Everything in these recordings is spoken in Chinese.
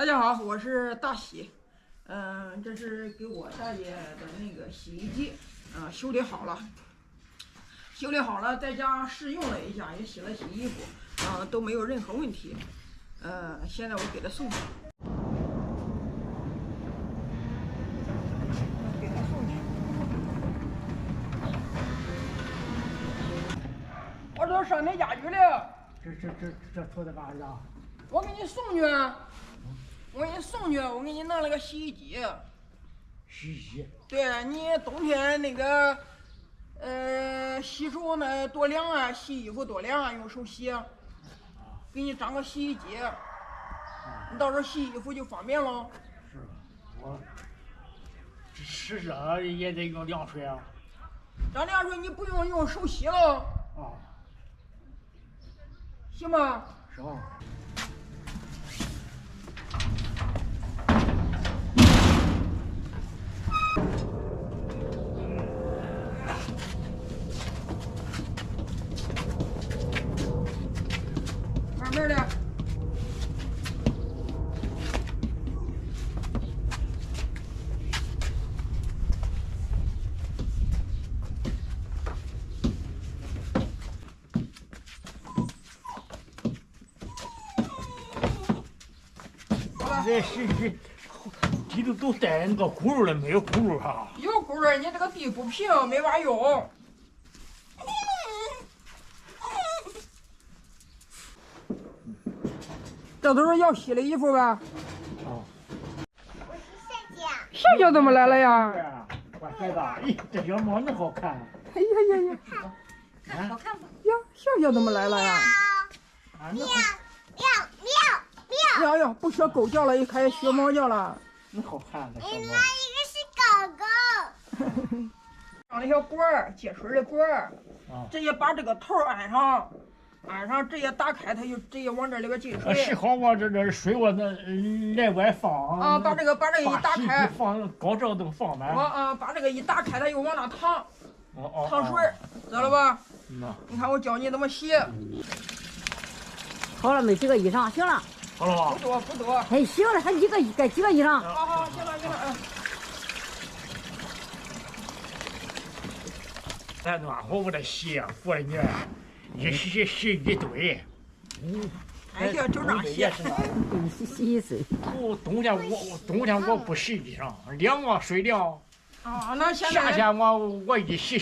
家好，我是大喜。这是给我大爷的那个洗衣机，修理好了，在家试用了一下，也洗了洗衣服，都没有任何问题。现在我给他送去。给他送去。我这上天家去了。这出的干啥？我给你送去。我给你弄了个洗衣机。洗衣机？对你冬天那个，洗手那多凉啊，洗衣服多凉啊，用手洗。给你装个洗衣机，你到时候洗衣服就方便了。是，我是热也得用凉水啊。让凉水你不用手洗了。行吗？行。慢慢的。这洗衣机地都带那个轱辘了，没有轱辘哈？有轱辘，你这个地不平，没法用。这都是要洗的衣服呗？我是夏夏怎么来了呀？我孩子，咦，这小猫真好看。哎呀！看好看不？呀，夏怎么来了呀？喵，不学狗叫了，又开始学猫叫了。真好看这小猫。那一个是狗狗。上了小管儿，接水的管儿，直接把这个头安上，直接打开，它就直接往这里边进水。洗好往这水往那来外放。把这个一打开，放高照都放满。把这个一打开，它又往那淌，淌水，知道了吧？你看我教你怎么洗。好了没？几个衣裳？行了。好了吧？不多。哎，行了，还几个衣裳？好，行了。咱暖和我这洗，过年一洗一堆。哎呀，就这洗。洗一次。冬天我不洗衣裳，凉啊水凉。那现在。夏天我一洗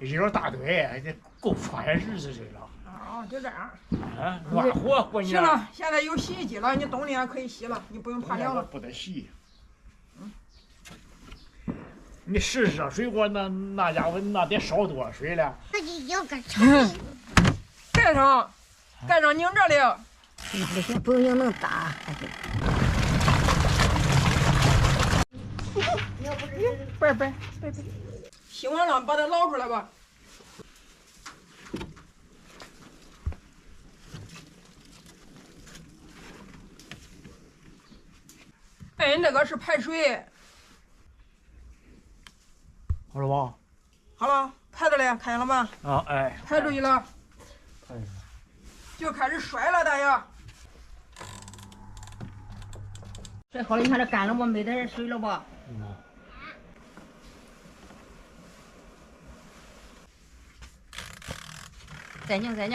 衣裳大堆，这够穿日子去了。就这样。暖和过年。行了，现在有洗衣机了，你冬天可以洗了，你不用怕凉了。不得洗。你试热水锅那家伙那得烧多少水了？那就有个茶。盖上拧这里。不行，不用那么大。别，洗完了把它捞出来吧。哎，那个是排水。好了吧？好了，排着了，看见了吗？排注意了。就开始甩了，大爷。甩好了，你看这干了不？没点水了吧？再拧。爷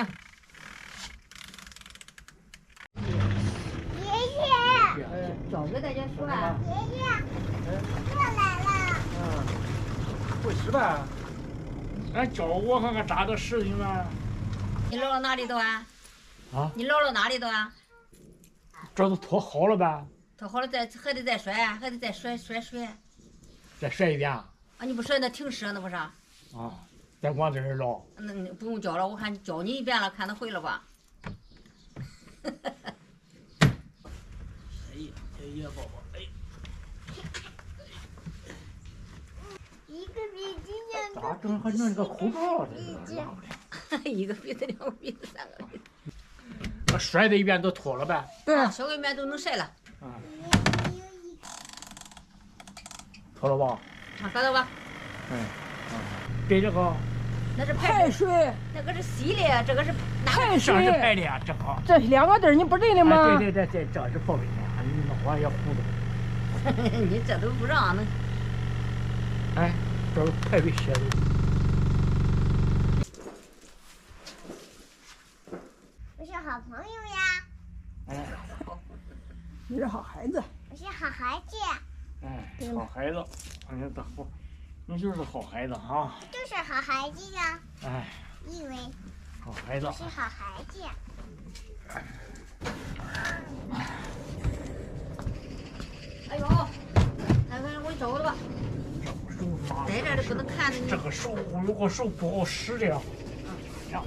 爷，找个大家说啊。爷爷，又来了。会吃呗？教我看看咋个事情呗。你捞到哪里头啊？你捞到哪里头啊？这都拖好了呗？拖好了还得再甩，还得再甩水。再甩一遍。你不甩那挺湿那不是？再往这儿捞。那不用教了，我看教你一遍了，看他会了吧？宝宝，一个比今年咋整？还弄个口罩一个鼻子，两个鼻子，三个鼻子。甩的一遍都脱了呗？对，小个一遍都能晒了。脱了吧？看到吧？对这个。那是排水，那个是洗的，这个是排水。这是排的，正好。这两个字你不认得吗？对，这是泡水。我也糊涂。你这都不让呢。哎，这儿排位写的。我是好朋友呀，哎你是好孩子。我是好孩子，哎，好孩子，哎呀，大伙，你就是好孩子哈。就是好孩子呀，哎，因为好孩子我。是好孩子。哎呦，来快我走了吧，在这儿都不能看着你。这个手如果手不好使的呀，呀。